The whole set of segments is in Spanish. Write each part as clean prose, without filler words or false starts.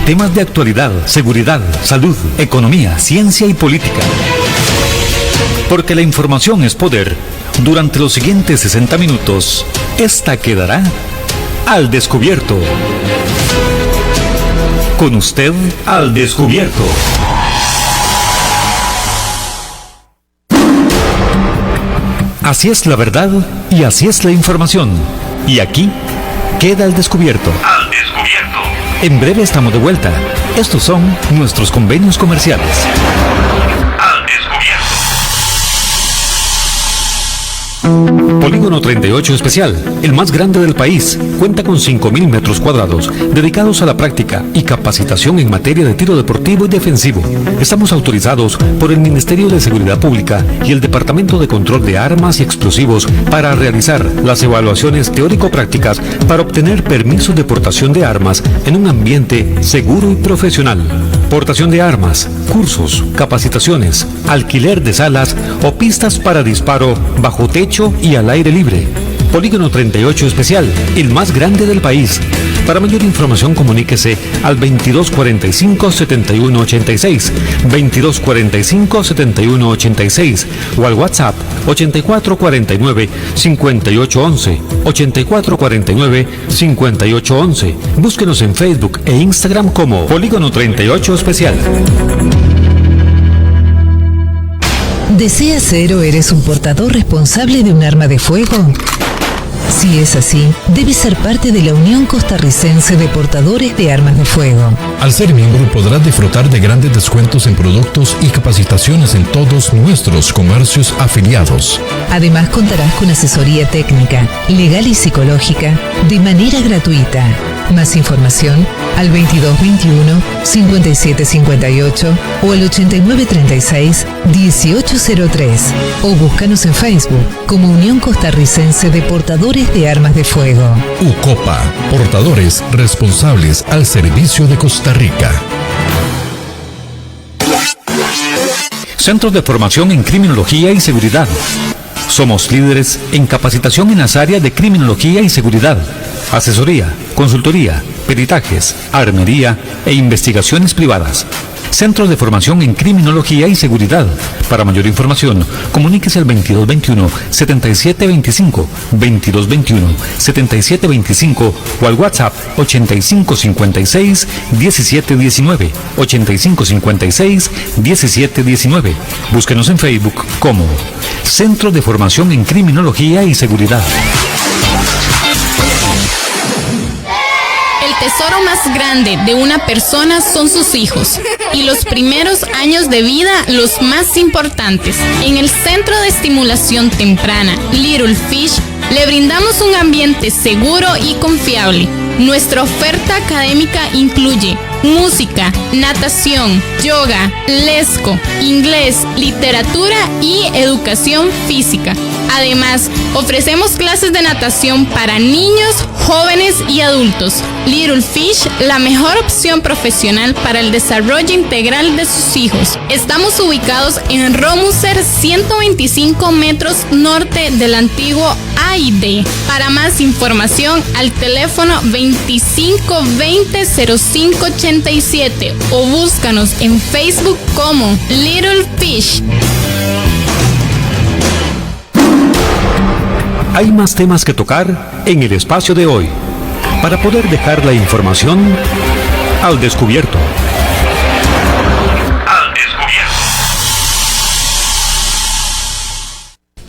Temas de actualidad, seguridad, salud, economía, ciencia y política. Porque la información es poder. Durante los siguientes 60 minutos, esta quedará al descubierto. Con usted al descubierto. Así es la verdad y así es la información. Y aquí queda al descubierto. Al descubierto. En breve estamos de vuelta. Estos son nuestros convenios comerciales. Al descubierto. Polígono 38 Especial, el más grande del país, cuenta con 5.000 metros cuadrados dedicados a la práctica y capacitación en materia de tiro deportivo y defensivo. Estamos autorizados por el Ministerio de Seguridad Pública y el Departamento de Control de Armas y Explosivos para realizar las evaluaciones teórico-prácticas para obtener permisos de portación de armas en un ambiente seguro y profesional. Portación de armas, cursos, capacitaciones, alquiler de salas o pistas para disparo bajo techo y al aire libre. Polígono 38 Especial, el más grande del país. Para mayor información comuníquese al 2245-7186, 2245-7186 o al WhatsApp 8449-5811, 8449-5811. Búsquenos en Facebook e Instagram como Polígono 38 Especial. ¿Deseas ser o eres un portador responsable de un arma de fuego? Si es así, debes ser parte de la Unión Costarricense de Portadores de Armas de Fuego. Al ser miembro podrás disfrutar de grandes descuentos en productos y capacitaciones en todos nuestros comercios afiliados. Además contarás con asesoría técnica, legal y psicológica de manera gratuita. Más información al 2221-5758 o al 8936-1803 o búscanos en Facebook como Unión Costarricense de Portadores de Armas de Fuego. UCOPA, portadores responsables al servicio de Costa Rica. Centros de formación en criminología y seguridad. Somos líderes en capacitación en las áreas de criminología y seguridad, asesoría, consultoría, peritajes, armería e investigaciones privadas. Centros de formación en criminología y seguridad. Para mayor información, comuníquese al 2221-7725, 2221-7725 o al WhatsApp 8556-1719, 8556-1719. Búsquenos en Facebook como Centro de Formación en Criminología y Seguridad. El tesoro más grande de una persona son sus hijos y los primeros años de vida los más importantes. En el Centro de Estimulación Temprana Little Fish le brindamos un ambiente seguro y confiable. Nuestra oferta académica incluye música, natación, yoga, lesco, inglés, literatura y educación física. Además, ofrecemos clases de natación para niños, jóvenes y adultos. Little Fish, la mejor opción profesional para el desarrollo integral de sus hijos. Estamos ubicados en Romuser, 125 metros norte del antiguo AID. Para más información, al teléfono 2520-0587 o búscanos en Facebook como Little Fish. Hay más temas que tocar en el espacio de hoy, para poder dejar la información al descubierto. Al descubierto.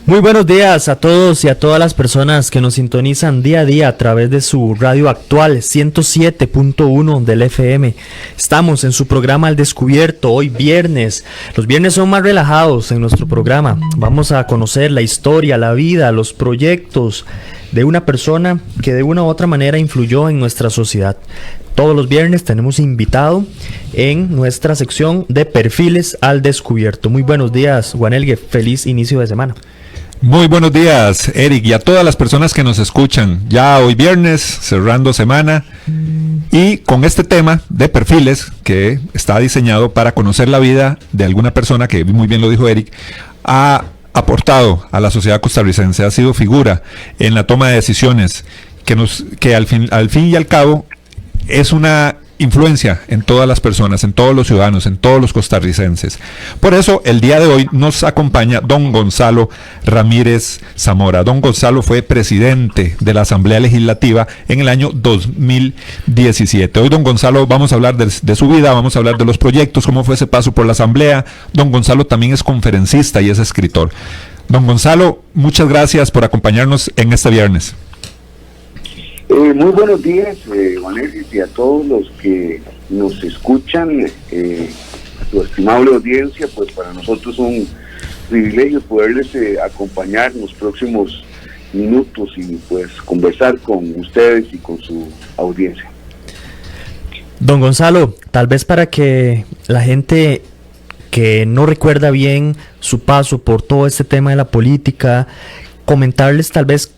Muy buenos días a todos y a todas las personas que nos sintonizan día a día a través de su radio actual 107.1 del FM. Estamos en su programa Al Descubierto, hoy viernes. Los viernes son más relajados en nuestro programa. Vamos a conocer la historia, la vida, los proyectos de una persona que de una u otra manera influyó en nuestra sociedad. Todos los viernes tenemos invitado en nuestra sección de Perfiles al Descubierto. Muy buenos días, Juanelgue. Feliz inicio de semana. Muy buenos días, Eric, y a todas las personas que nos escuchan. Ya hoy viernes, cerrando semana, y con este tema de perfiles que está diseñado para conocer la vida de alguna persona que, muy bien lo dijo Eric, ha aportado a la sociedad costarricense, ha sido figura en la toma de decisiones, que al fin y al cabo es una influencia en todas las personas, en todos los ciudadanos, en todos los costarricenses. Por eso, el día de hoy nos acompaña don Gonzalo Ramírez Zamora. Don Gonzalo fue presidente de la Asamblea Legislativa en el año 2017. Hoy, don Gonzalo, vamos a hablar de su vida, vamos a hablar de los proyectos, cómo fue ese paso por la Asamblea. Don Gonzalo también es conferencista y es escritor. Don Gonzalo, muchas gracias por acompañarnos en este viernes. Muy buenos días, Juan Elvis, y a todos los que nos escuchan, su estimable audiencia. Pues para nosotros es un privilegio poderles acompañar en los próximos minutos y pues conversar con ustedes y con su audiencia. Don Gonzalo, tal vez para que la gente que no recuerda bien su paso por todo este tema de la política, comentarles tal vez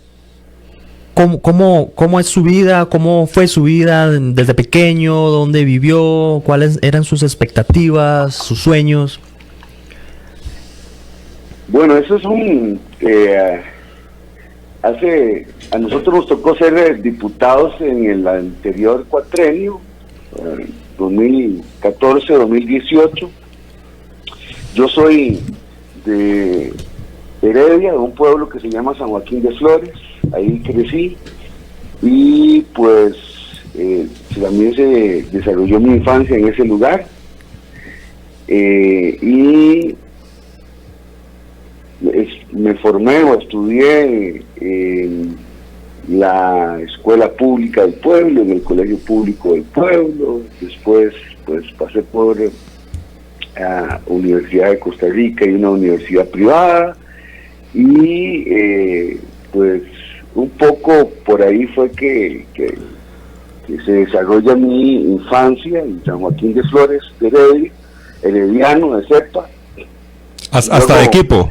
¿Cómo es su vida? ¿Cómo fue su vida desde pequeño? ¿Dónde vivió? ¿Cuáles eran sus expectativas, sus sueños? Bueno, eso es a nosotros nos tocó ser diputados en el anterior cuatrenio, 2014-2018. Yo soy de Heredia, de un pueblo que se llama San Joaquín de Flores. Ahí crecí y pues también se desarrolló mi infancia en ese lugar, y me formé o estudié en la escuela pública del pueblo, en el colegio público del pueblo. Después pues pasé por la Universidad de Costa Rica y una universidad privada, y pues un poco por ahí fue que se desarrolla mi infancia en San Joaquín de Flores, de Heredia, herediano de cepa. Hasta luego, de equipo.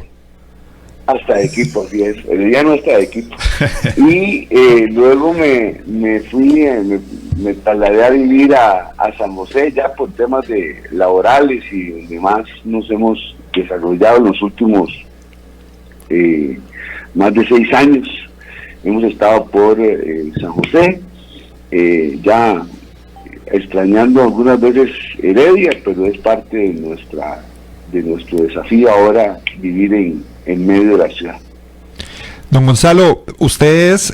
Hasta de equipo, así es, herediano hasta de equipo. Y luego me trasladé a vivir a San José, ya por temas de laborales y demás. Nos hemos desarrollado en los últimos más de 6 años. Hemos estado por San José, ya extrañando algunas veces Heredia, pero es parte de nuestro desafío ahora vivir en medio de la ciudad. Don Gonzalo, usted es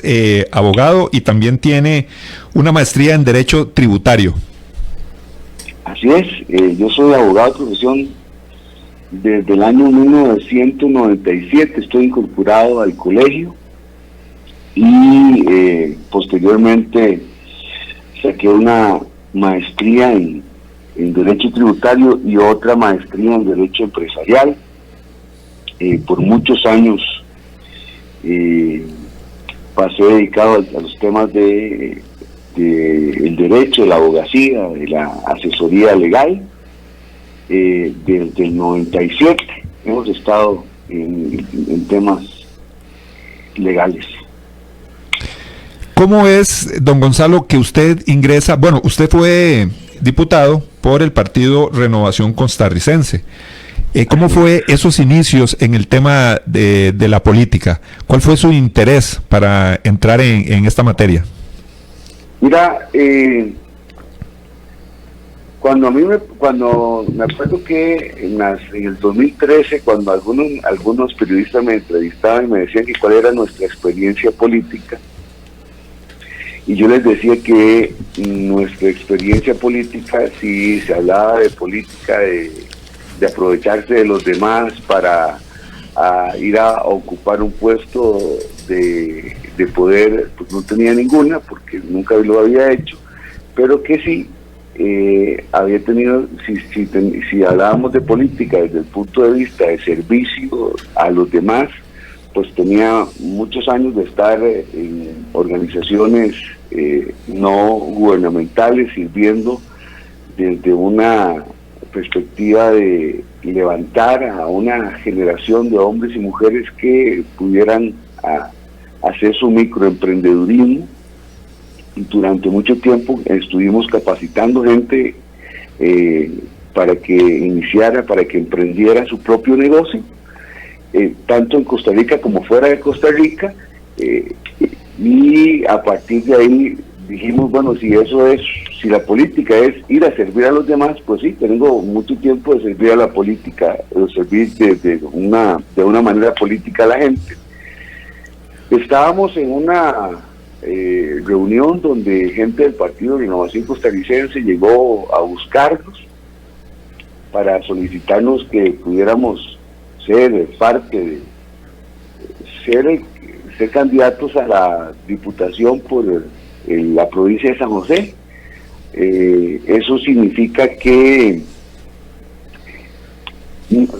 abogado y también tiene una maestría en Derecho Tributario. Así es, yo soy abogado de profesión desde el año 1997, estoy incorporado al colegio. Y posteriormente saqué una maestría en Derecho Tributario y otra maestría en Derecho Empresarial. Por muchos años pasé dedicado a los temas de el derecho, de la abogacía, de la asesoría legal. Desde el 97 hemos estado en temas legales. ¿Cómo es, don Gonzalo, que usted ingresa? Bueno, usted fue diputado por el partido Renovación Costarricense. ¿Cómo fue esos inicios en el tema de la política? ¿Cuál fue su interés para entrar en esta materia? Mira, cuando me acuerdo que en el 2013, cuando algunos periodistas me entrevistaban y me decían que cuál era nuestra experiencia política, y yo les decía que nuestra experiencia política, si se hablaba de política de aprovecharse de los demás para ir a ocupar un puesto de poder, pues no tenía ninguna, porque nunca lo había hecho, pero que sí había tenido, si hablábamos de política desde el punto de vista de servicio a los demás, pues tenía muchos años de estar en organizaciones no gubernamentales, sirviendo desde una perspectiva de levantar a una generación de hombres y mujeres que pudieran hacer su microemprendedurismo. Y durante mucho tiempo estuvimos capacitando gente para que iniciara, para que emprendiera su propio negocio, tanto en Costa Rica como fuera de Costa Rica, y a partir de ahí dijimos, bueno, si la política es ir a servir a los demás, pues sí, tengo mucho tiempo de servir a la política, de servir de una manera política a la gente. Estábamos en una reunión donde gente del Partido de Renovación Costarricense llegó a buscarnos para solicitarnos que pudiéramos ser parte de ser candidatos a la diputación por la provincia de San José. Eso significa que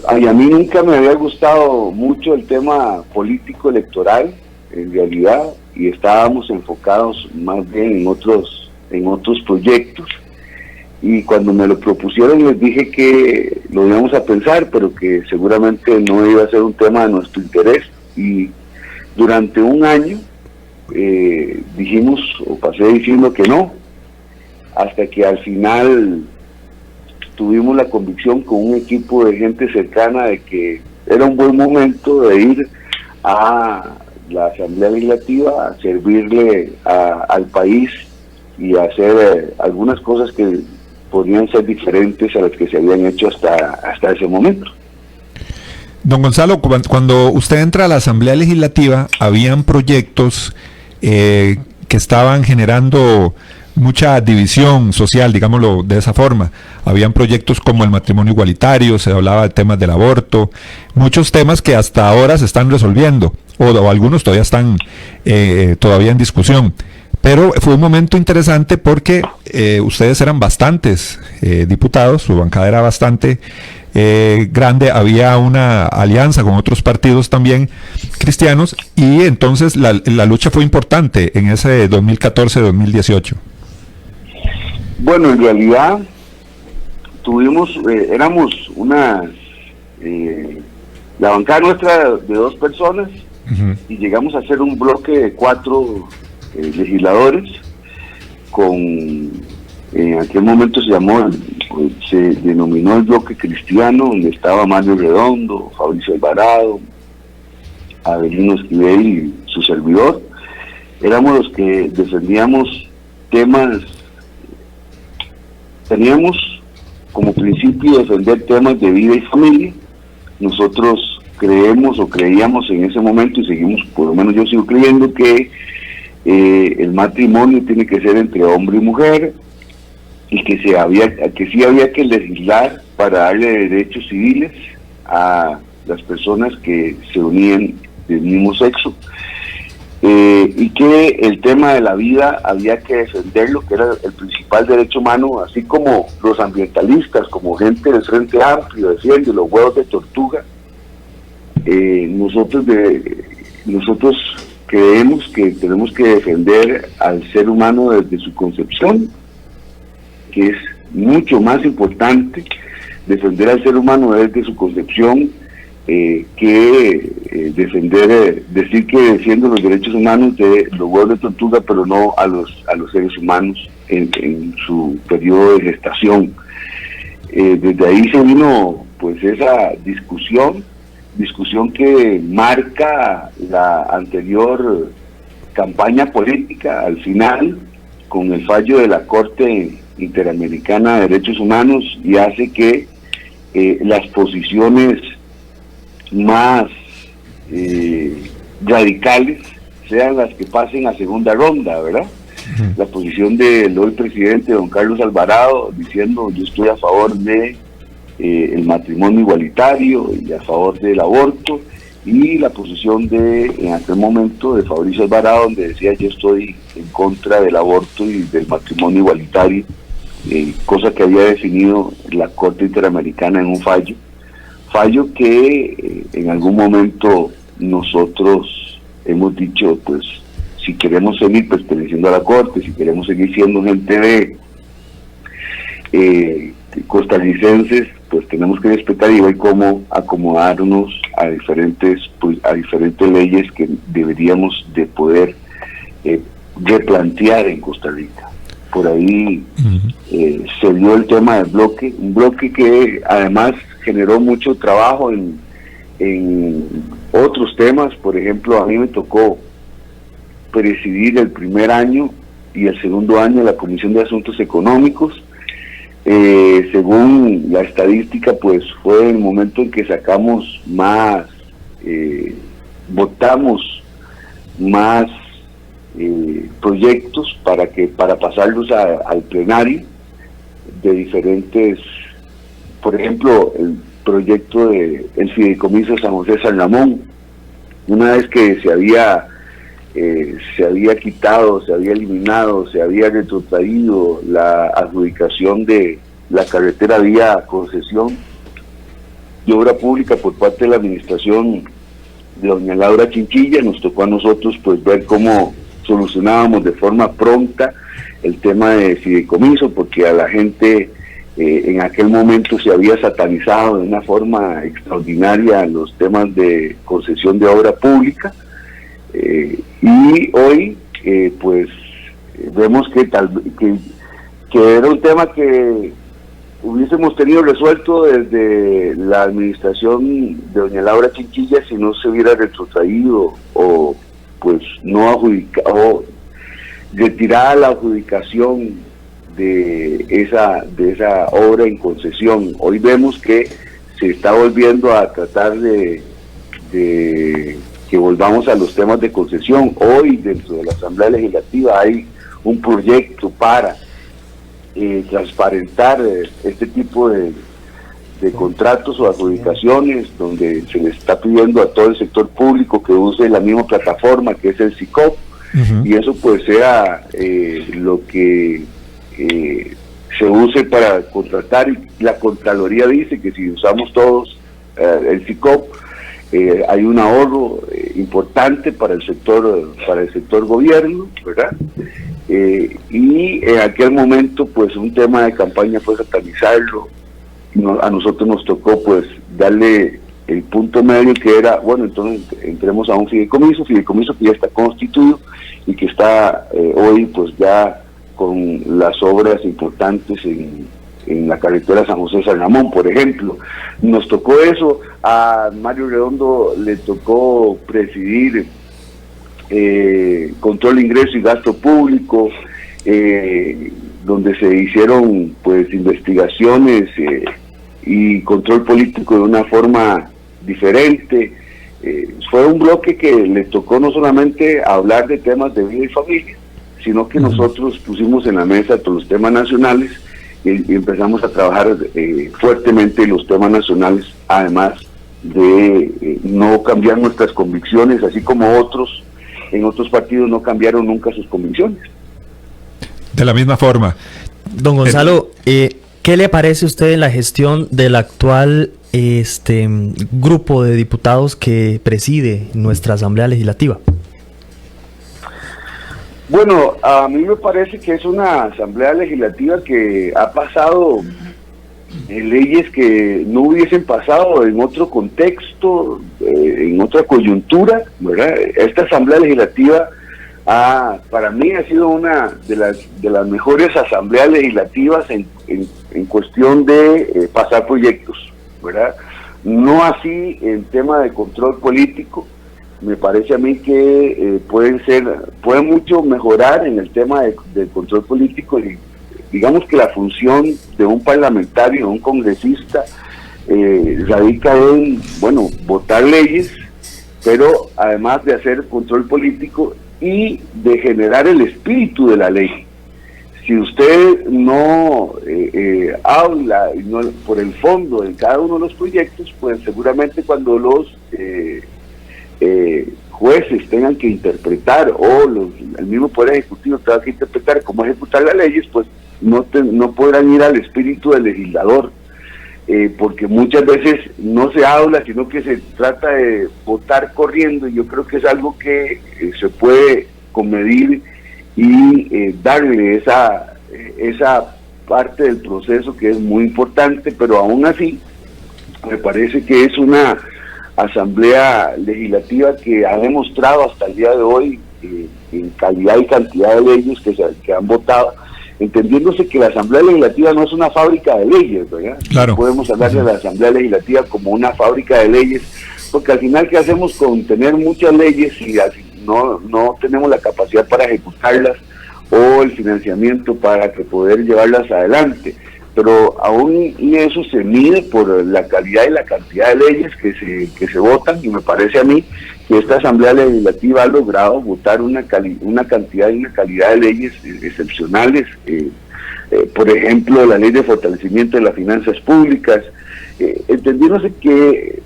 a mí nunca me había gustado mucho el tema político electoral, en realidad, y estábamos enfocados más bien en otros proyectos. Y cuando me lo propusieron les dije que lo íbamos a pensar, pero que seguramente no iba a ser un tema de nuestro interés. Y durante un año pasé diciendo que no, hasta que al final tuvimos la convicción con un equipo de gente cercana de que era un buen momento de ir a la Asamblea Legislativa a servirle al país y a hacer algunas cosas que podrían ser diferentes a las que se habían hecho hasta ese momento. Don Gonzalo, cuando usted entra a la Asamblea Legislativa, habían proyectos que estaban generando mucha división social, digámoslo de esa forma. Habían proyectos como el matrimonio igualitario, se hablaba de temas del aborto, muchos temas que hasta ahora se están resolviendo, o algunos todavía están todavía en discusión. Pero fue un momento interesante porque ustedes eran bastantes diputados, su bancada era bastante grande, había una alianza con otros partidos también cristianos, y entonces la lucha fue importante en ese 2014-2018. Bueno, en realidad éramos la bancada nuestra de 2 personas, uh-huh, y llegamos a hacer un bloque de 4 legisladores en aquel momento se denominó el bloque cristiano, donde estaba Mario Redondo, Fabricio Alvarado, Avelino Esquivel y su servidor. Éramos los que defendíamos temas, teníamos como principio defender temas de vida y familia. Nosotros creíamos en ese momento, y seguimos, por lo menos yo sigo creyendo, que el matrimonio tiene que ser entre hombre y mujer, y que sí había que legislar para darle derechos civiles a las personas que se unían del mismo sexo, y que el tema de la vida había que defenderlo, que era el principal derecho humano, así como los ambientalistas, como gente del Frente Amplio defiende los huevos de tortuga. Nosotros creemos que tenemos que defender al ser humano desde su concepción, que es mucho más importante defender al ser humano desde su concepción que decir que defiende los derechos humanos de los huevos de tortuga, pero no a los seres humanos en su periodo de gestación. Desde ahí se vino pues esa discusión que marca la anterior campaña política al final, con el fallo de la Corte Interamericana de Derechos Humanos, y hace que las posiciones más radicales sean las que pasen a segunda ronda, ¿verdad? Uh-huh. La posición del hoy presidente don Carlos Alvarado diciendo yo estoy a favor de el matrimonio igualitario y a favor del aborto, y la posición en aquel momento de Fabricio Alvarado, donde decía yo estoy en contra del aborto y del matrimonio igualitario, cosa que había definido la Corte Interamericana en un fallo que en algún momento nosotros hemos dicho, pues si queremos seguir perteneciendo a la Corte, si queremos seguir siendo gente de costarricenses, pues tenemos que respetar y ver cómo acomodarnos a diferentes leyes que deberíamos de poder replantear en Costa Rica. Por ahí uh-huh, se dio el tema del bloque, un bloque que además generó mucho trabajo en otros temas. Por ejemplo, a mí me tocó presidir el primer año y el segundo año la Comisión de Asuntos Económicos. Según la estadística, pues fue el momento en que sacamos más, votamos más proyectos para pasarlos al plenario de diferentes, por ejemplo, el proyecto de el fideicomiso San José San Ramón. Una vez que se había quitado, se había eliminado, se había retrotraído la adjudicación de la carretera vía concesión de obra pública por parte de la administración de doña Laura Chinchilla, nos tocó a nosotros pues ver cómo solucionábamos de forma pronta el tema de fideicomiso, porque a la gente en aquel momento se había satanizado de una forma extraordinaria los temas de concesión de obra pública, y hoy pues vemos que era un tema que hubiésemos tenido resuelto desde la administración de doña Laura Chinchilla si no se hubiera retrotraído o pues no adjudicado, retirada la adjudicación de esa obra en concesión. Hoy vemos que se está volviendo a tratar de que volvamos a los temas de concesión. Hoy dentro de la Asamblea Legislativa hay un proyecto para transparentar este tipo de contratos o adjudicaciones, donde se le está pidiendo a todo el sector público que use la misma plataforma que es el SICOP, y eso pues sea lo que se use para contratar. Y la Contraloría dice que si usamos todos el SICOP, hay un ahorro importante para el sector gobierno, ¿verdad? Y en aquel momento pues un tema de campaña fue satanizarlo. A nosotros nos tocó pues darle el punto medio, que era, bueno, entonces entremos a un fideicomiso que ya está constituido y que está hoy pues ya con las obras importantes en la carretera San José San Ramón, por ejemplo. Nos tocó eso. A Mario Redondo le tocó presidir control de ingreso y gasto público, donde se hicieron pues investigaciones y control político de una forma diferente. Fue un bloque que le tocó no solamente hablar de temas de vida y familia, sino que nosotros pusimos en la mesa todos los temas nacionales y empezamos a trabajar fuertemente los temas nacionales, además de no cambiar nuestras convicciones, así como otros en otros partidos no cambiaron nunca sus convicciones. De la misma forma. Don Gonzalo, ¿qué le parece a usted en la gestión del actual grupo de diputados que preside nuestra Asamblea Legislativa? Bueno, a mí me parece que es una Asamblea Legislativa que ha pasado leyes que no hubiesen pasado en otro contexto, en otra coyuntura, ¿verdad? Esta Asamblea Legislativa para mí ha sido una de las mejores asambleas legislativas en cuestión de pasar proyectos, ¿verdad? No así en tema de control político. Me parece a mí que puede mucho mejorar en el tema de control político, y digamos que la función de un parlamentario, de un congresista, radica en, bueno, votar leyes, pero además de hacer control político y de generar el espíritu de la ley. Si usted no habla por el fondo de cada uno de los proyectos, pues seguramente cuando los jueces tengan que interpretar, o el mismo Poder Ejecutivo tenga que interpretar cómo ejecutar las leyes, pues no podrán ir al espíritu del legislador, porque muchas veces no se habla, sino que se trata de votar corriendo, y yo creo que es algo que se puede comedir y darle esa parte del proceso que es muy importante. Pero aún así me parece que es una Asamblea Legislativa que ha demostrado hasta el día de hoy en calidad y cantidad de leyes que han votado, entendiéndose que la Asamblea Legislativa no es una fábrica de leyes, ¿verdad? Claro. No podemos hablar de la Asamblea Legislativa como una fábrica de leyes, porque al final, ¿qué hacemos con tener muchas leyes si no tenemos la capacidad para ejecutarlas o el financiamiento para que poder llevarlas adelante. Pero aún y eso se mide por la calidad y la cantidad de leyes que se votan, y me parece a mí que esta Asamblea Legislativa ha logrado votar una cantidad y una calidad de leyes excepcionales. Por ejemplo, la ley de fortalecimiento de las finanzas públicas, entendiéndose que,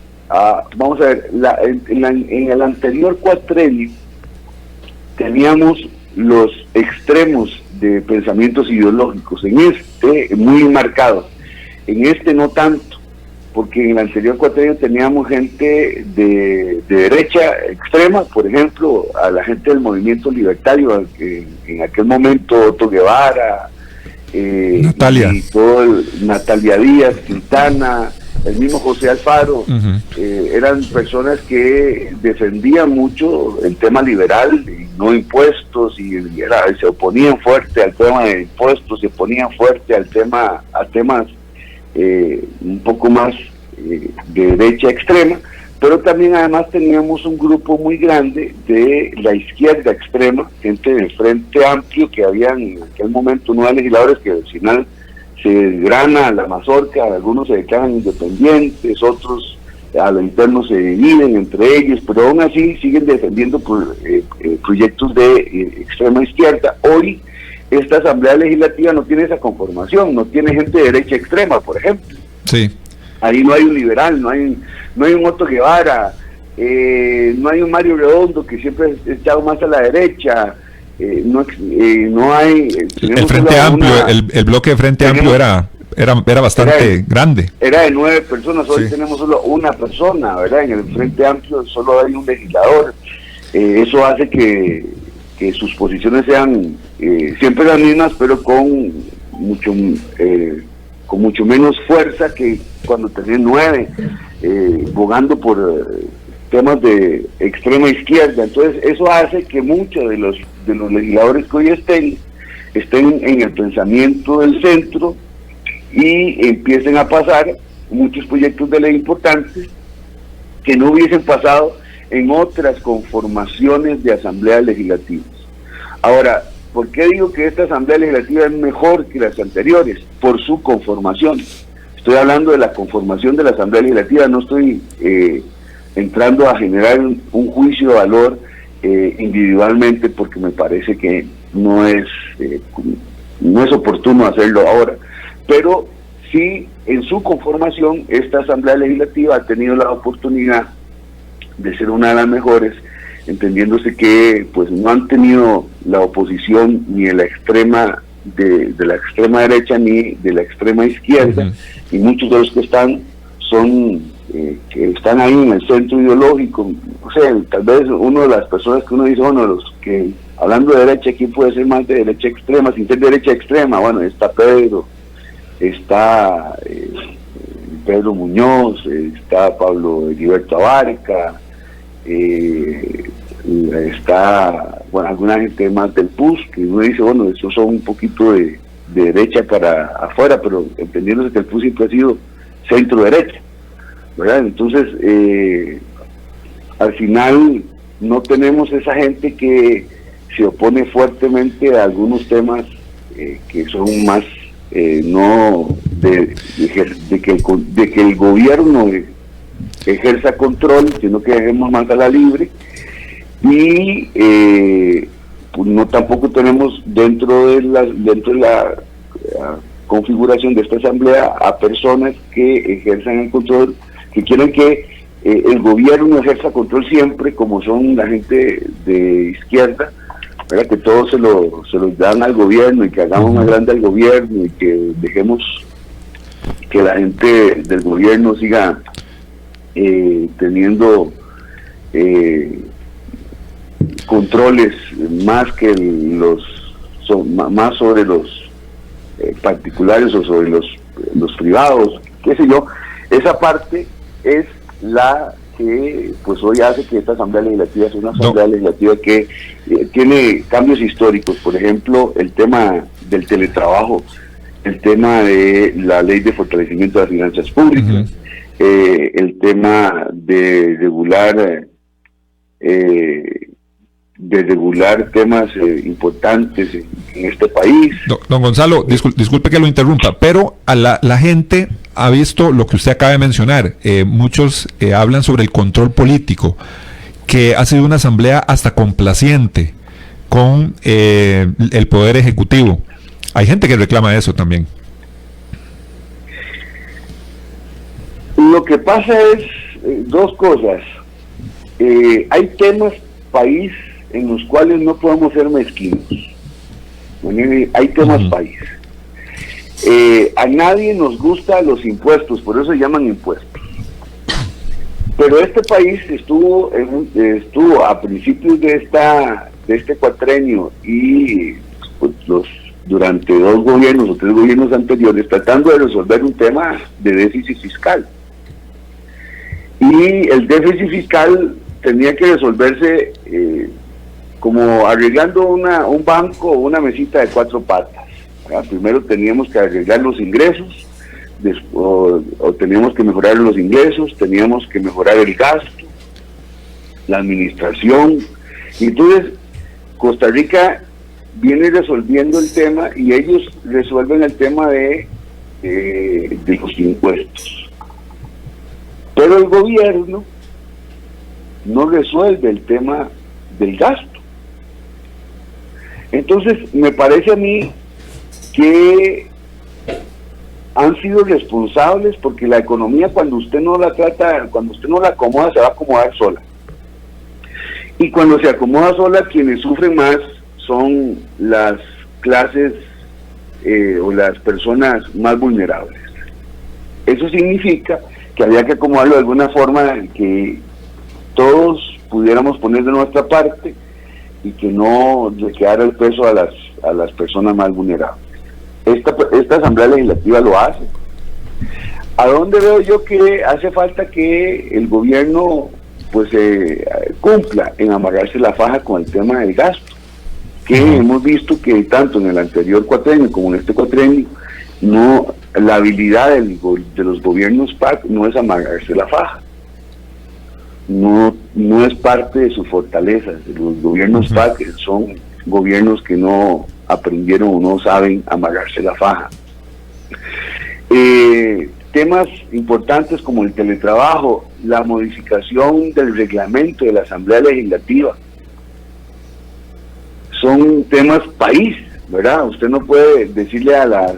vamos a ver, en el anterior cuatrenio teníamos los extremos de pensamientos ideológicos, en este muy marcados, en este no tanto, porque en el anterior cuatrenio teníamos gente de derecha extrema, por ejemplo, a la gente del movimiento libertario, en aquel momento Otto Guevara, Natalia. y Natalia Díaz, Quintana, el mismo José Alfaro, eran personas que defendían mucho el tema liberal y no impuestos, y se oponían fuerte al tema de impuestos, se oponían fuerte a temas un poco más de derecha extrema, pero también además teníamos un grupo muy grande de la izquierda extrema, gente del Frente Amplio, que habían en aquel momento 9 legisladores que al final se desgrana la mazorca, algunos se declaran independientes, otros a lo interno se dividen entre ellos, pero aún así siguen defendiendo proyectos de extrema izquierda. Hoy esta Asamblea Legislativa no tiene esa conformación, no tiene gente de derecha extrema, por ejemplo. Sí. Ahí no hay un liberal, no hay un Otto Guevara, no hay un Mario Redondo, que siempre ha echado más a la derecha. No hay el Frente Amplio, el bloque de Frente Amplio era bastante grande. Era de 9 personas, hoy tenemos solo una persona, ¿verdad? En el Frente Amplio solo hay un legislador. Eso hace que sus posiciones sean siempre las mismas, pero con mucho menos fuerza que cuando tenían 9, bogando por temas de extrema izquierda. Entonces eso hace que muchos de los legisladores que hoy estén en el pensamiento del centro y empiecen a pasar muchos proyectos de ley importantes que no hubiesen pasado en otras conformaciones de asambleas legislativas. Ahora, ¿por qué digo que esta Asamblea Legislativa es mejor que las anteriores? Por su conformación. Estoy hablando de la conformación de la Asamblea Legislativa, no estoy entrando a generar un juicio de valor individualmente, porque me parece que no es oportuno hacerlo ahora. Pero sí, en su conformación, esta Asamblea Legislativa ha tenido la oportunidad de ser una de las mejores, entendiéndose que pues no han tenido la oposición ni de la extrema derecha ni de la extrema izquierda, y muchos de los que están que están ahí en el centro ideológico. O sea, tal vez una de las personas que uno dice, bueno, los que, hablando de derecha, ¿quién puede ser más de derecha extrema sin ser derecha extrema? Bueno, está Pedro, está Pedro Muñoz, está Pablo Heriberto Abarca, está, bueno, alguna gente más del PUS, que uno dice, bueno, esos son un poquito de derecha para afuera, pero entendiéndose que el PUS siempre ha sido centro-derecha, ¿verdad? Entonces, al final no tenemos esa gente que se opone fuertemente a algunos temas que son más no de que el gobierno ejerza control, sino que dejemos más a la libre, y pues no, tampoco tenemos dentro de la configuración de esta asamblea a personas que ejerzan el control, que quieren que el gobierno ejerza control siempre, como son la gente de izquierda, ¿verdad? Que todos se lo dan al gobierno y que hagamos más grande al gobierno y que dejemos que la gente del gobierno siga teniendo controles más que más sobre los particulares o sobre los privados, qué sé yo. Esa parte es la que pues hoy hace que esta Asamblea Legislativa sea una Asamblea Legislativa que tiene cambios históricos. Por ejemplo, el tema del teletrabajo, el tema de la ley de fortalecimiento de las finanzas públicas, el tema de regular de regular temas importantes en este país. Don Gonzalo, disculpe que lo interrumpa, pero a la gente ha visto lo que usted acaba de mencionar. Muchos hablan sobre el control político, que ha sido una asamblea hasta complaciente con el Poder Ejecutivo. Hay gente que reclama eso también. Lo que pasa es dos cosas. Hay temas país en los cuales no podemos ser mezquinos. Hay temas país. A nadie nos gustan los impuestos, por eso se llaman impuestos. Pero este país estuvo a principios de este cuatrenio y pues, durante 2 gobiernos o 3 gobiernos anteriores tratando de resolver un tema de déficit fiscal. Y el déficit fiscal tenía que resolverse como arreglando un banco o una mesita de 4 patas. Primero teníamos que arreglar los ingresos, o teníamos que mejorar los ingresos, teníamos que mejorar el gasto, la administración. Y entonces Costa Rica viene resolviendo el tema y ellos resuelven el tema de los impuestos. Pero el gobierno no resuelve el tema del gasto. Entonces me parece a mí que han sido responsables, porque la economía cuando usted no la trata, cuando usted no la acomoda, se va a acomodar sola. Y cuando se acomoda sola, quienes sufren más son las clases o las personas más vulnerables. Eso significa que había que acomodarlo de alguna forma en que todos pudiéramos poner de nuestra parte y que no le quedara el peso a las personas más vulnerables. Esta Asamblea Legislativa lo hace. ¿A dónde veo yo que hace falta que el gobierno pues cumpla en amarrarse la faja con el tema del gasto? Que hemos visto que tanto en el anterior cuatrenio como en este cuatrenio, no, la habilidad de los gobiernos PAC no es amarrarse la faja. No es parte de sus fortalezas. Los gobiernos PAC son gobiernos que no aprendieron o no saben amarrarse la faja. Temas importantes como el teletrabajo, la modificación del reglamento de la Asamblea Legislativa, son temas país, ¿verdad? Usted no puede decirle a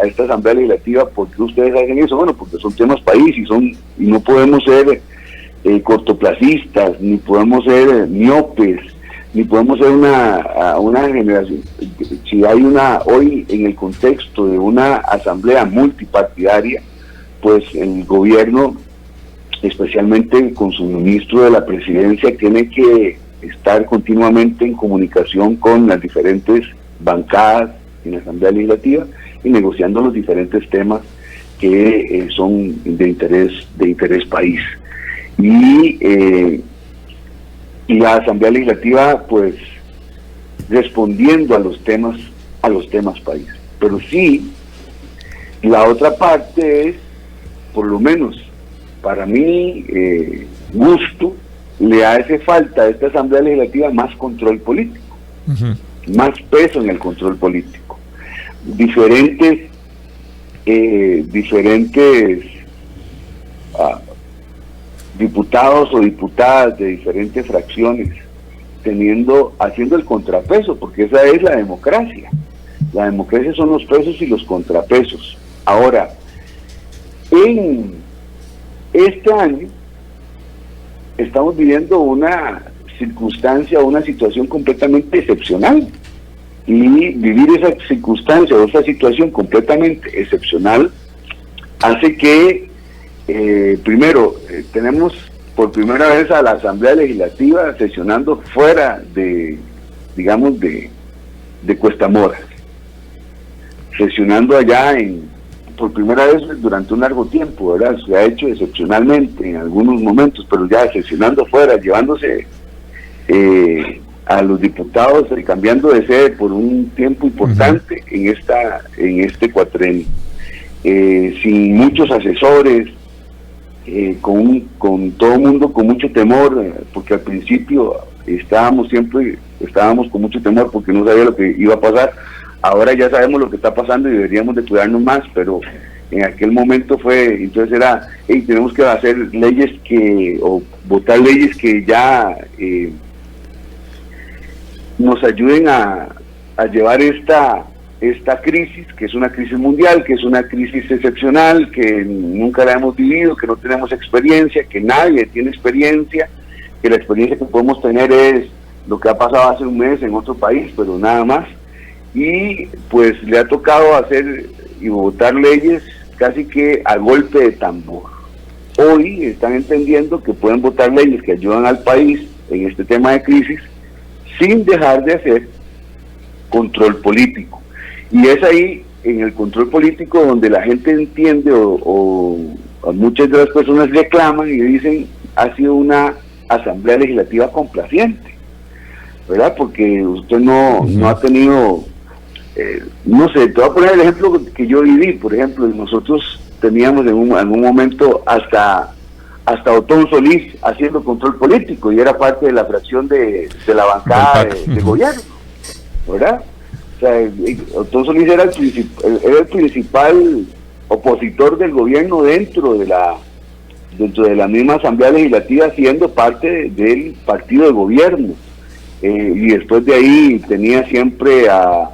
esta Asamblea Legislativa por qué ustedes hacen eso. Bueno, porque son temas país y no podemos ser cortoplacistas, ni podemos ser miopes, ni podemos ser una generación. Si hay hoy en el contexto de una asamblea multipartidaria, pues el gobierno, especialmente con su ministro de la presidencia, tiene que estar continuamente en comunicación con las diferentes bancadas en la Asamblea Legislativa y negociando los diferentes temas que son de interés país. Y la Asamblea Legislativa pues respondiendo a los temas país. Pero sí, la otra parte es, por lo menos para mi gusto, le hace falta a esta Asamblea Legislativa más control político, más peso en el control político, diferentes diputados o diputadas de diferentes fracciones haciendo el contrapeso, porque esa es la democracia. La democracia son los pesos y los contrapesos. Ahora, en este año estamos viviendo una circunstancia, una situación completamente excepcional, y vivir esa circunstancia o esa situación completamente excepcional hace que primero tenemos por primera vez a la Asamblea Legislativa sesionando fuera de Cuesta Moras, sesionando allá por primera vez durante un largo tiempo, ¿verdad? Se ha hecho excepcionalmente en algunos momentos, pero ya sesionando fuera, llevándose a los diputados, cambiando de sede por un tiempo importante en este cuatrenio, sin muchos asesores, con todo el mundo con mucho temor, porque al principio estábamos con mucho temor porque no sabía lo que iba a pasar. Ahora ya sabemos lo que está pasando y deberíamos de cuidarnos más, pero en aquel momento entonces era, tenemos que hacer leyes o votar leyes que ya nos ayuden a llevar esta crisis, que es una crisis mundial, que es una crisis excepcional, que nunca la hemos vivido, que no tenemos experiencia, que nadie tiene experiencia, que la experiencia que podemos tener es lo que ha pasado hace un mes en otro país, pero nada más. Y pues le ha tocado hacer y votar leyes casi que a golpe de tambor. Hoy están entendiendo que pueden votar leyes que ayudan al país en este tema de crisis sin dejar de hacer control político. Y es ahí, en el control político, donde la gente entiende o muchas de las personas reclaman y dicen, ha sido una asamblea legislativa complaciente, ¿verdad? Porque usted no ha tenido, no sé, te voy a poner el ejemplo que yo viví. Por ejemplo, nosotros teníamos en algún momento hasta Otón Solís haciendo control político y era parte de la fracción de la bancada de gobierno, ¿verdad? O sea, Otón Solís era el principal opositor del gobierno dentro de la misma asamblea legislativa, siendo parte del partido de gobierno, y después de ahí tenía siempre a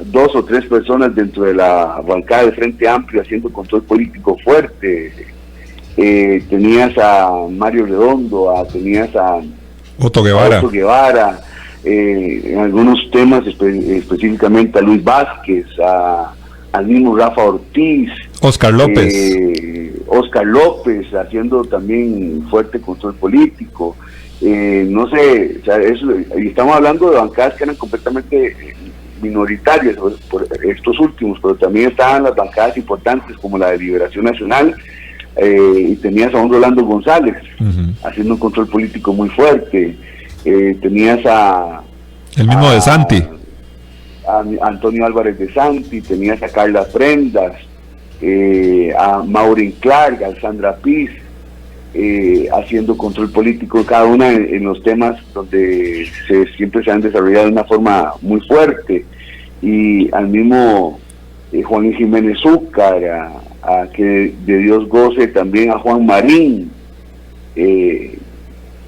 2 o 3 personas dentro de la bancada de Frente Amplio haciendo control político fuerte. Tenías a Mario Redondo, tenías a Otto Guevara, en algunos temas específicamente a Luis Vázquez, al mismo Rafa Ortiz, Oscar López haciendo también fuerte control político. No sé, o sea, y estamos hablando de bancadas que eran completamente minoritarias por estos últimos, pero también estaban las bancadas importantes como la de Liberación Nacional, y tenías a un Rolando González haciendo un control político muy fuerte. Tenías el mismo de Santi, a Antonio Álvarez de Santi, tenías a Carla Prendas, a Maureen Clark, a Sandra Piz, haciendo control político, cada una en los temas donde siempre se han desarrollado de una forma muy fuerte, y al mismo Juan Jiménez Zúcar, a que de Dios goce también a Juan Marín,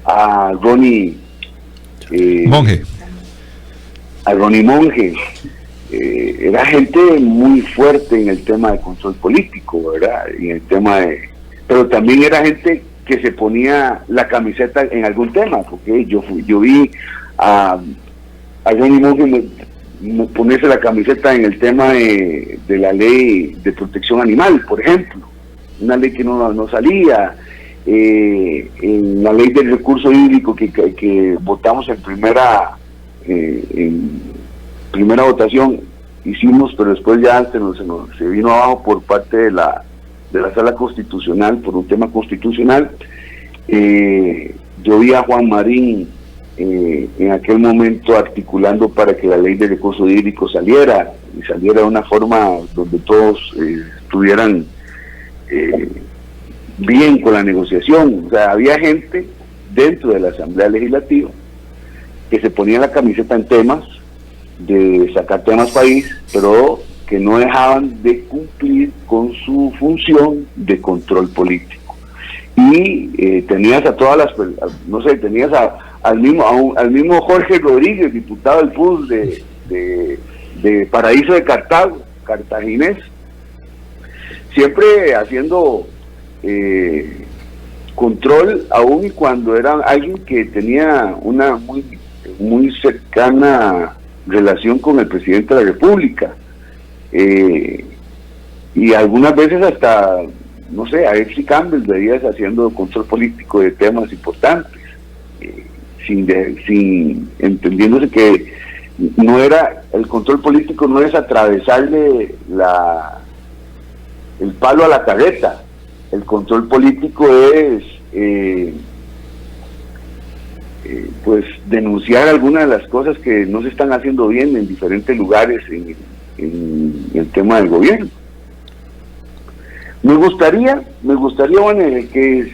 a Ronnie Monge. A Ronnie Monge. Era gente muy fuerte en el tema de control político, ¿verdad? Y en el tema pero también era gente que se ponía la camiseta en algún tema, porque yo vi a Ronnie Monge ponerse la camiseta en el tema de la ley de protección animal, por ejemplo, una ley que no salía, en la ley del recurso hídrico que votamos en primera votación, hicimos, pero después ya se vino abajo por parte de la sala constitucional, por un tema constitucional. Yo vi a Juan Marín en aquel momento articulando para que la ley de recurso hídrico saliera de una forma donde todos estuvieran bien con la negociación. O sea, había gente dentro de la Asamblea Legislativa que se ponía la camiseta en temas de sacar temas país, pero que no dejaban de cumplir con su función de control político. Y tenías a todas las, no sé, tenías al mismo Jorge Rodríguez, diputado del PUS de Paraíso de Cartago, cartaginés, siempre haciendo control, aún y cuando era alguien que tenía una muy cercana relación con el presidente de la República, y algunas veces hasta, no sé, a Epsi Campbell veías haciendo control político de temas importantes, sin entendiéndose que no era, el control político no es atravesarle el palo a la carreta. El control político es pues denunciar algunas de las cosas que no se están haciendo bien en diferentes lugares en el tema del gobierno. Me gustaría, bueno, que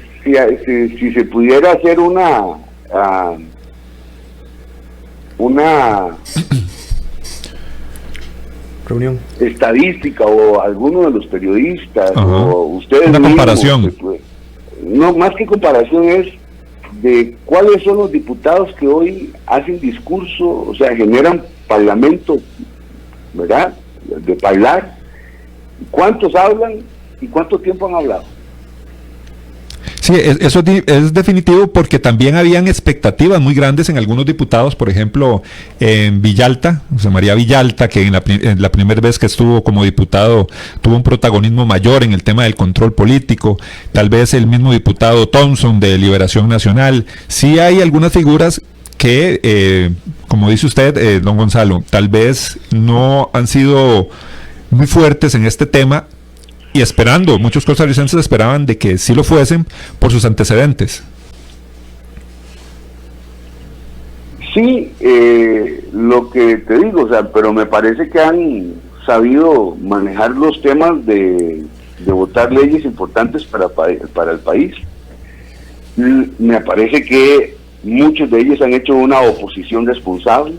si se pudiera hacer una reunión estadística, o alguno de los periodistas, o ustedes una mismos, comparación. No, más que comparación, es de cuáles son los diputados que hoy hacen discurso, o sea, generan parlamento, ¿verdad?, de hablar, cuántos hablan y cuánto tiempo han hablado. Sí, eso es definitivo, porque también habían expectativas muy grandes en algunos diputados. Por ejemplo, en Villalta, José María Villalta, que en la primera vez que estuvo como diputado tuvo un protagonismo mayor en el tema del control político. Tal vez el mismo diputado Thompson de Liberación Nacional. Sí hay algunas figuras que, como dice usted, don Gonzalo, tal vez no han sido muy fuertes en este tema, y esperando, muchos costarricenses esperaban de que sí lo fuesen por sus antecedentes. Sí, lo que te digo, o sea, pero me parece que han sabido manejar los temas de votar leyes importantes para el país. Me parece que muchos de ellos han hecho una oposición responsable,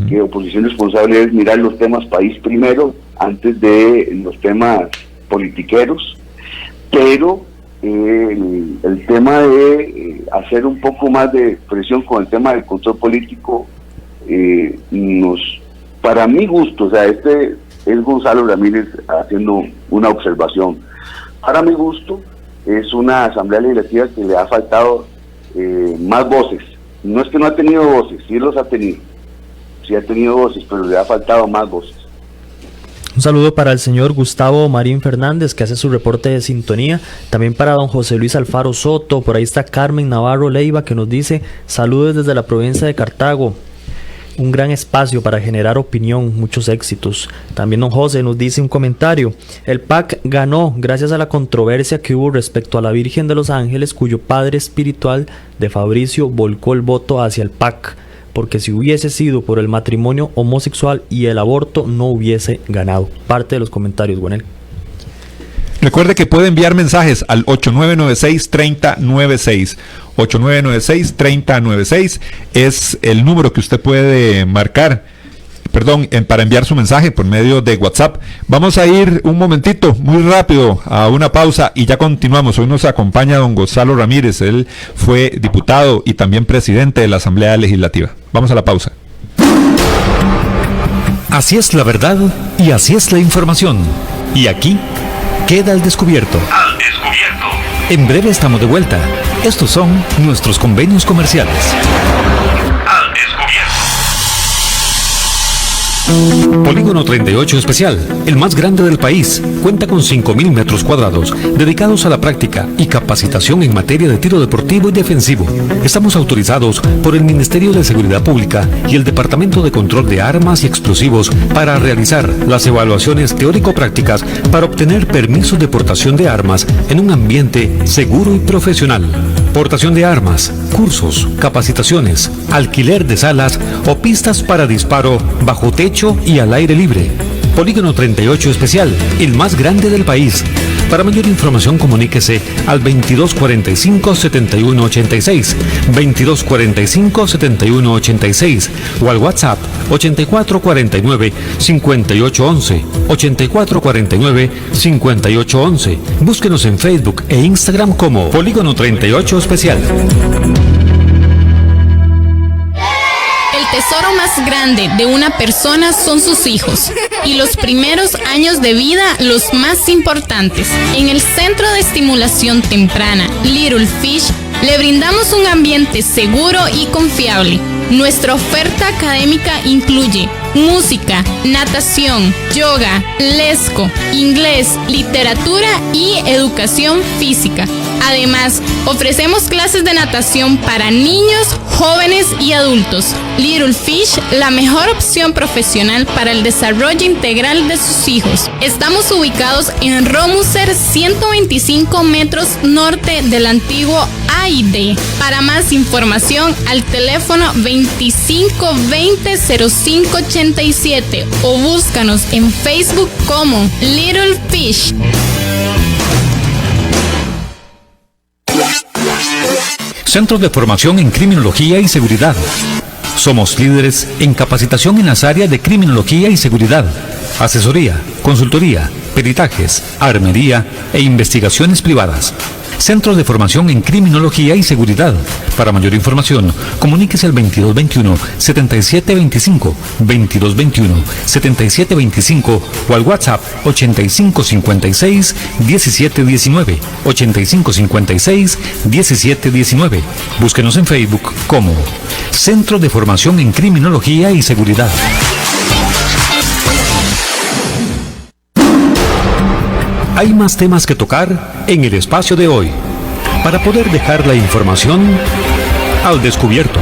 que oposición responsable es mirar los temas país primero antes de los temas politiqueros, pero el tema de hacer un poco más de presión con el tema del control político, para mi gusto, o sea, este es Gonzalo Ramírez haciendo una observación, para mi gusto es una asamblea legislativa que le ha faltado más voces. No es que no ha tenido voces, sí los ha tenido, sí ha tenido voces, pero le ha faltado más voces. Un saludo para el señor Gustavo Marín Fernández, que hace su reporte de sintonía. También para don José Luis Alfaro Soto. Por ahí está Carmen Navarro Leiva, que nos dice: saludos desde la provincia de Cartago. Un gran espacio para generar opinión, muchos éxitos. También don José nos dice un comentario: el PAC ganó gracias a la controversia que hubo respecto a la Virgen de los Ángeles, cuyo padre espiritual de Fabricio volcó el voto hacia el PAC, porque si hubiese sido por el matrimonio homosexual y el aborto no hubiese ganado. Parte de los comentarios, Gonel. Recuerde que puede enviar mensajes al 8996-3096. 8996-3096 es el número que usted puede marcar, para enviar su mensaje por medio de WhatsApp. Vamos a ir un momentito, muy rápido, a una pausa y ya continuamos. Hoy nos acompaña don Gonzalo Ramírez. Él fue diputado y también presidente de la Asamblea Legislativa. Vamos a la pausa. Así es la verdad y así es la información. Y aquí queda al descubierto. Al descubierto. En breve estamos de vuelta. Estos son nuestros convenios comerciales. Al descubierto. Polígono 38 Especial, el más grande del país, cuenta con 5.000 metros cuadrados dedicados a la práctica y capacitación en materia de tiro deportivo y defensivo. Estamos autorizados por el Ministerio de Seguridad Pública y el Departamento de Control de Armas y Explosivos para realizar las evaluaciones teórico-prácticas para obtener permisos de portación de armas en un ambiente seguro y profesional. Portación de armas, cursos, capacitaciones, alquiler de salas o pistas para disparo bajo techo y al aire libre. Polígono 38 Especial, el más grande del país. Para mayor información comuníquese al 2245-7186, 2245-7186 o al WhatsApp 8449-5811, 8449-5811. Búsquenos en Facebook e Instagram como Polígono 38 Especial. El tesoro más grande de una persona son sus hijos y los primeros años de vida los más importantes. En el Centro de Estimulación Temprana Little Fish le brindamos un ambiente seguro y confiable. Nuestra oferta académica incluye música, natación, yoga, lesco, inglés, literatura y educación física. Además, ofrecemos clases de natación para niños, jóvenes y adultos. Little Fish, la mejor opción profesional para el desarrollo integral de sus hijos. Estamos ubicados en Romuser, 125 metros norte del antiguo AID. Para más información, al teléfono 2520-0587 o búscanos en Facebook como Little Fish. Centros de formación en criminología y seguridad. Somos líderes en capacitación en las áreas de criminología y seguridad, asesoría, consultoría, peritajes, armería e investigaciones privadas. Centros de formación en criminología y seguridad. Para mayor información, comuníquese al 2221-7725, 2221-7725 o al WhatsApp 8556-1719, 8556-1719. Búsquenos en Facebook como Centro de Formación en Criminología y Seguridad. Hay más temas que tocar en el espacio de hoy, para poder dejar la información al descubierto.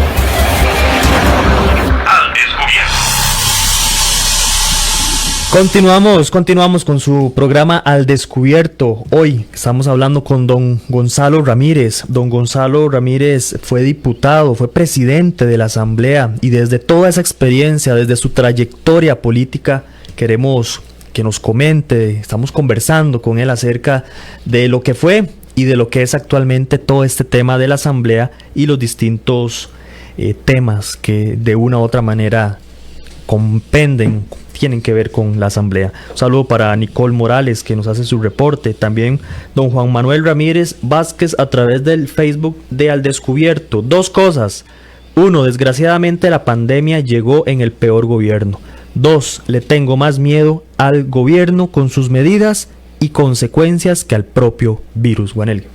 Continuamos con su programa Al Descubierto. Hoy estamos hablando con don Gonzalo Ramírez. Don Gonzalo Ramírez fue diputado, fue presidente de la Asamblea, y desde toda esa experiencia, desde su trayectoria política, queremos que nos comente. Estamos conversando con él acerca de lo que fue y de lo que es actualmente todo este tema de la Asamblea y los distintos temas que de una u otra manera tienen que ver con la Asamblea. Un saludo para Nicole Morales, que nos hace su reporte. También don Juan Manuel Ramírez Vázquez a través del Facebook de Al Descubierto. Dos cosas. Uno, desgraciadamente la pandemia llegó en el peor gobierno. Dos, le tengo más miedo al gobierno con sus medidas y consecuencias que al propio virus. Juanel.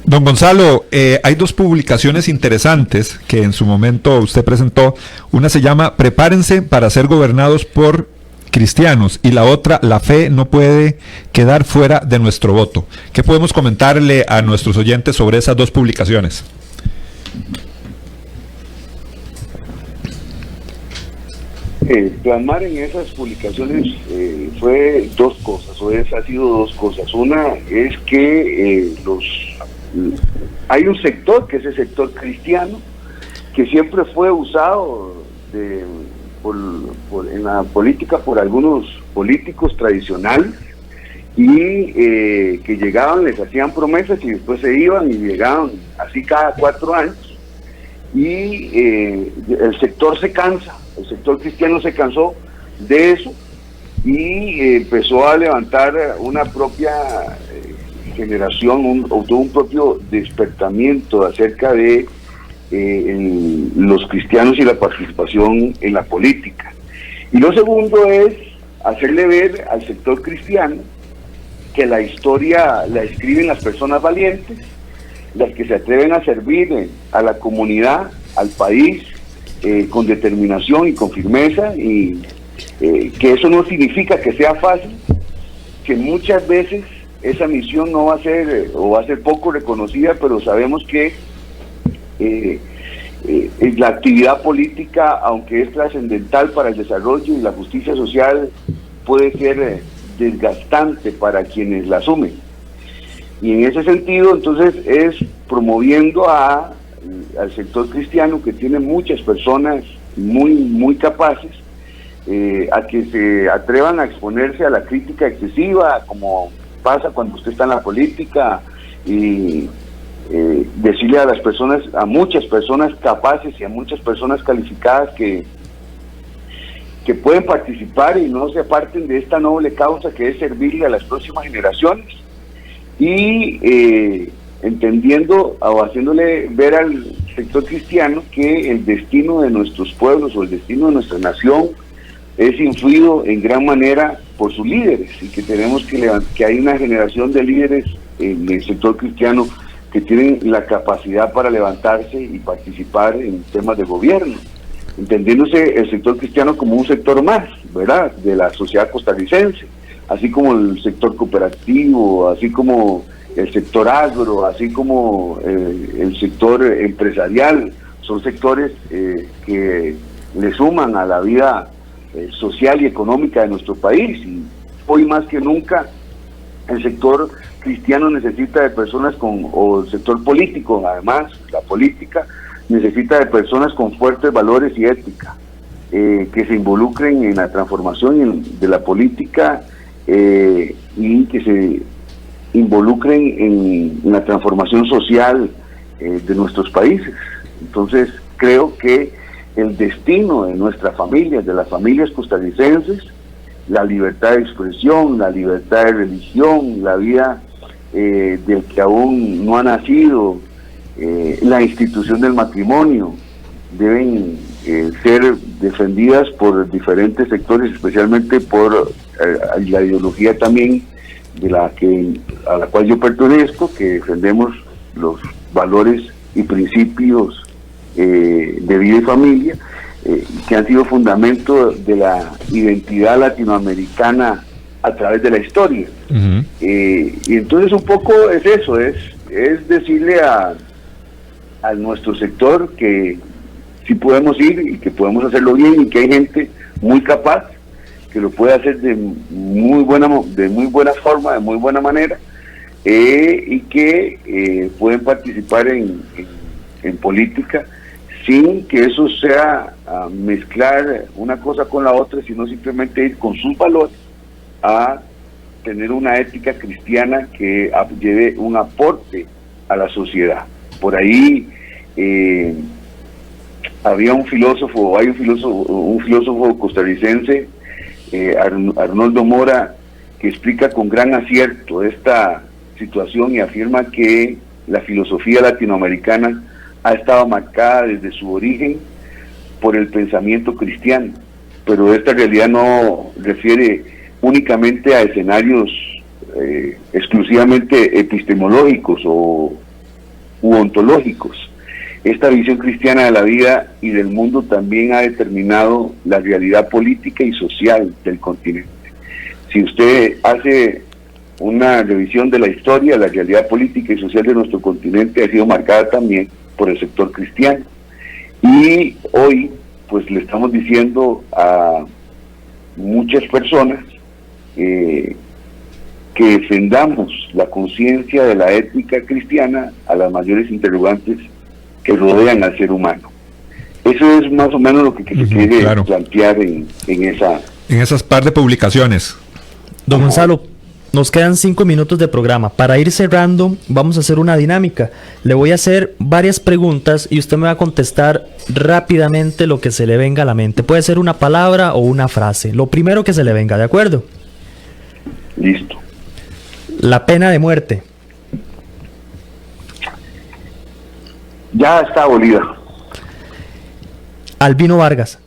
Don Gonzalo, hay dos publicaciones interesantes que en su momento usted presentó. Una se llama Prepárense para ser gobernados por cristianos, y la otra, La fe no puede quedar fuera de nuestro voto. ¿Qué podemos comentarle a nuestros oyentes sobre esas dos publicaciones? Plasmar en esas publicaciones fue dos cosas, ha sido dos cosas. Una es que hay un sector, que es el sector cristiano, que siempre fue usado en la política por algunos políticos tradicionales, y que llegaban, les hacían promesas y después se iban, y llegaban así cada 4 años, y el sector se cansa. El sector cristiano se cansó de eso y empezó a levantar una propia generación, tuvo un propio despertamiento acerca de los cristianos y la participación en la política. Y lo segundo es hacerle ver al sector cristiano que la historia la escriben las personas valientes, las que se atreven a servir a la comunidad, al país, con determinación y con firmeza, y que eso no significa que sea fácil, que muchas veces esa misión no va a ser o va a ser poco reconocida, pero sabemos que la actividad política, aunque es trascendental para el desarrollo y la justicia social, puede ser desgastante para quienes la asumen. Y en ese sentido, entonces, es promoviendo al sector cristiano, que tiene muchas personas muy capaces, a que se atrevan a exponerse a la crítica excesiva, como pasa cuando usted está en la política, y decirle a las personas, a muchas personas capaces y a muchas personas calificadas que pueden participar y no se aparten de esta noble causa que es servirle a las próximas generaciones, y entendiendo o haciéndole ver al sector cristiano que el destino de nuestros pueblos o el destino de nuestra nación es influido en gran manera por sus líderes, y que tenemos que hay una generación de líderes en el sector cristiano que tienen la capacidad para levantarse y participar en temas de gobierno, entendiéndose el sector cristiano como un sector más, ¿verdad?, de la sociedad costarricense, así como el sector cooperativo, así como el sector agro, así como el sector empresarial. Son sectores que le suman a la vida social y económica de nuestro país, y hoy más que nunca el sector cristiano necesita de personas o el sector político, además, la política necesita de personas con fuertes valores y ética, que se involucren en la transformación de la política, y que se involucren en la transformación social de nuestros países. Entonces creo que el destino de nuestras familias, de las familias costarricenses, la libertad de expresión, la libertad de religión, la vida del que aún no ha nacido, la institución del matrimonio, deben ser defendidas por diferentes sectores, especialmente por la ideología también a la cual yo pertenezco, que defendemos los valores y principios de vida y familia, que han sido fundamento de la identidad latinoamericana a través de la historia. Y entonces un poco es eso, es decirle a nuestro sector que sí podemos ir y que podemos hacerlo bien, y que hay gente muy capaz que lo puede hacer de muy buena forma, de muy buena manera, y que pueden participar en política sin que eso sea mezclar una cosa con la otra, sino simplemente ir con sus valores a tener una ética cristiana que lleve un aporte a la sociedad. Por ahí hay un filósofo costarricense, Arnoldo Mora, que explica con gran acierto esta situación y afirma que la filosofía latinoamericana ha estado marcada desde su origen por el pensamiento cristiano, pero esta realidad no refiere únicamente a escenarios exclusivamente epistemológicos u ontológicos. Esta visión cristiana de la vida y del mundo también ha determinado la realidad política y social del continente. Si usted hace una revisión de la historia, la realidad política y social de nuestro continente ha sido marcada también por el sector cristiano. Y hoy, pues le estamos diciendo a muchas personas que defendamos la conciencia de la ética cristiana a las mayores interrogantes que rodean al ser humano. Eso es más o menos lo que se quiere plantear en esas par de publicaciones. Don Gonzalo, nos quedan 5 minutos de programa. Para ir cerrando, vamos a hacer una dinámica. Le voy a hacer varias preguntas y usted me va a contestar rápidamente lo que se le venga a la mente. Puede ser una palabra o una frase. Lo primero que se le venga, ¿de acuerdo? Listo. La pena de muerte. Ya está abolida. Albino Vargas.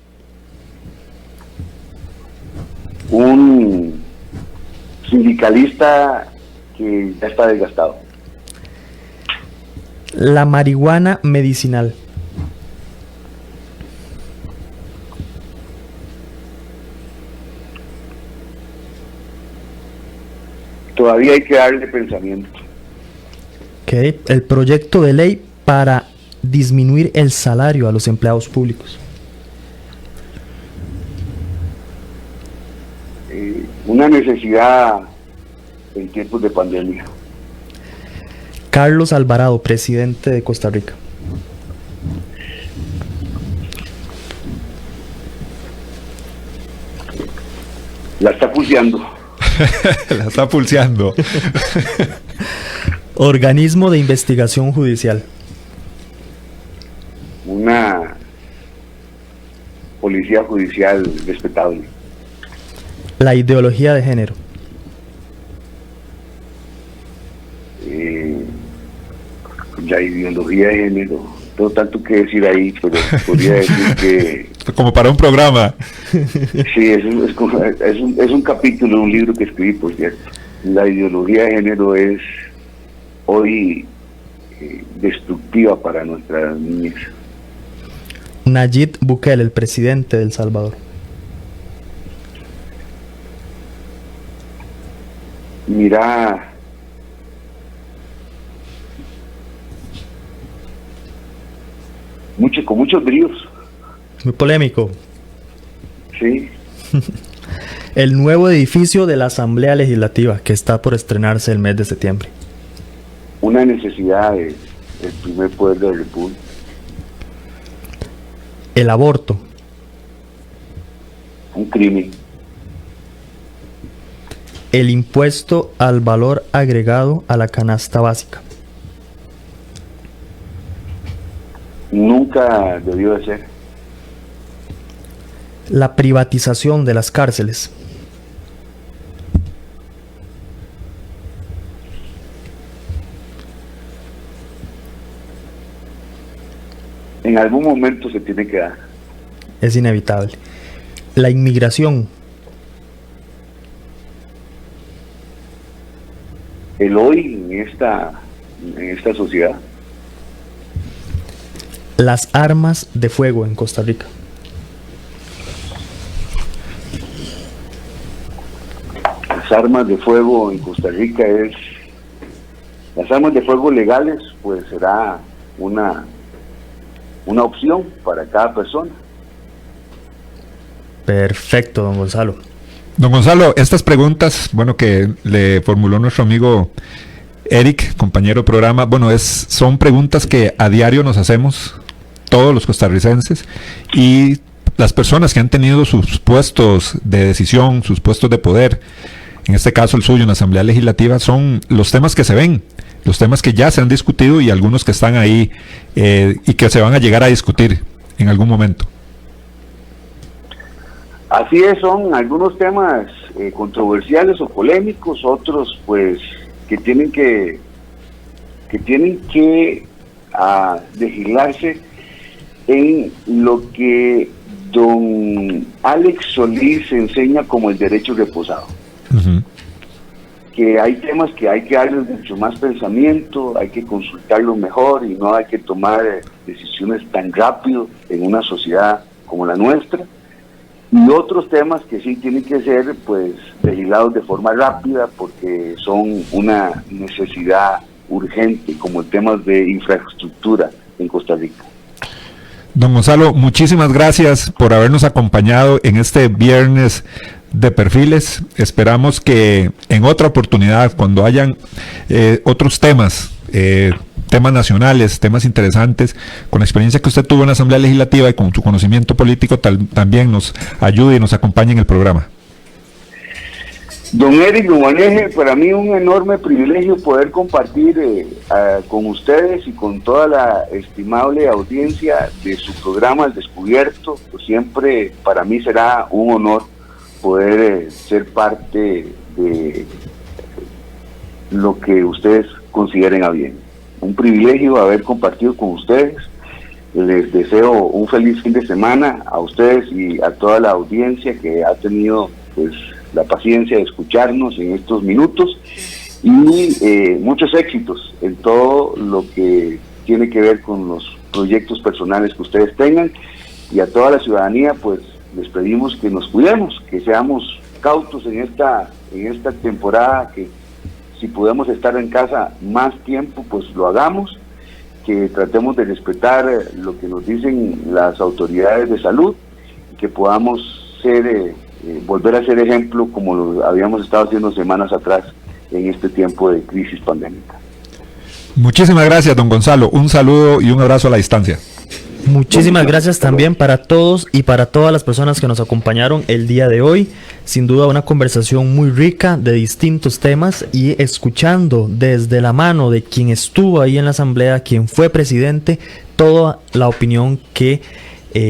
Un sindicalista que ya está desgastado. La marihuana medicinal. Todavía hay que darle pensamiento. Ok. El proyecto de ley para disminuir el salario a los empleados públicos. Una necesidad en tiempos de pandemia. Carlos Alvarado, presidente de Costa Rica. La está pulseando. La está pulseando. Organismo de investigación judicial. Una policía judicial respetable. La ideología de género. La ideología de género, tengo tanto que decir ahí, pero podría decir que... Como para un programa. Sí, es un capítulo de un libro que escribí, por cierto. La ideología de género es hoy destructiva para nuestra niñez. Nayib Bukele, el presidente de El Salvador. Mira, con muchos bríos. Muy polémico. Sí. El nuevo edificio de la Asamblea Legislativa que está por estrenarse el mes de septiembre. Una necesidad del primer poder de la República. El aborto. Un crimen. El impuesto al valor agregado a la canasta básica. Nunca debió de ser. la privatización de las cárceles. En algún momento se tiene que dar. Es inevitable. La inmigración. El hoy en esta sociedad. Las armas de fuego en Costa Rica. Las armas de fuego en Costa Rica las armas de fuego legales, pues será una opción para cada persona. Perfecto, don Gonzalo. Don Gonzalo, estas preguntas, bueno, que le formuló nuestro amigo Eric, compañero de programa, bueno, son preguntas que a diario nos hacemos todos los costarricenses, y las personas que han tenido sus puestos de decisión, sus puestos de poder, en este caso el suyo en la Asamblea Legislativa, son los temas que se ven, los temas que ya se han discutido y algunos que están ahí y que se van a llegar a discutir en algún momento. Así es, son algunos temas controversiales o polémicos, otros pues que tienen que legislarse en lo que don Alex Solís enseña como el derecho reposado. Uh-huh. Que hay temas que hay que darles mucho más pensamiento, hay que consultarlo mejor y no hay que tomar decisiones tan rápido en una sociedad como la nuestra. Y otros temas que sí tienen que ser pues legislados de forma rápida porque son una necesidad urgente, como el tema de infraestructura en Costa Rica. Don Gonzalo, muchísimas gracias por habernos acompañado en este viernes de perfiles. Esperamos que en otra oportunidad, cuando hayan otros temas, temas nacionales, temas interesantes, con la experiencia que usted tuvo en la Asamblea Legislativa y con su conocimiento político, también nos ayude y nos acompañe en el programa. Don Eric, lo maneje, para mí un enorme privilegio poder compartir con ustedes y con toda la estimable audiencia de su programa El Descubierto. Pues siempre para mí será un honor poder ser parte de lo que ustedes consideren a bien. Un privilegio haber compartido con ustedes. Les deseo un feliz fin de semana a ustedes y a toda la audiencia que ha tenido pues la paciencia de escucharnos en estos minutos, y muchos éxitos en todo lo que tiene que ver con los proyectos personales que ustedes tengan, y a toda la ciudadanía pues les pedimos que nos cuidemos, que seamos cautos en esta temporada, que si podemos estar en casa más tiempo pues lo hagamos, que tratemos de respetar lo que nos dicen las autoridades de salud, y que podamos volver a ser ejemplo como lo habíamos estado haciendo semanas atrás en este tiempo de crisis pandémica. Muchísimas gracias, don Gonzalo. Un saludo y un abrazo a la distancia. Muchísimas gracias también para todos y para todas las personas que nos acompañaron el día de hoy. Sin duda una conversación muy rica de distintos temas, y escuchando desde la mano de quien estuvo ahí en la asamblea, quien fue presidente, toda la opinión que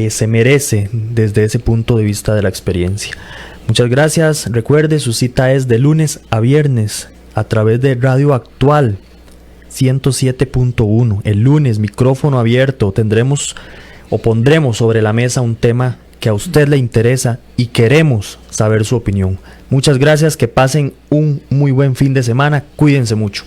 se merece desde ese punto de vista de la experiencia. Muchas gracias. Recuerde, su cita es de lunes a viernes a través de Radio Actual 107.1. El lunes, micrófono abierto, pondremos sobre la mesa un tema que a usted le interesa y queremos saber su opinión. Muchas gracias, que pasen un muy buen fin de semana, cuídense mucho.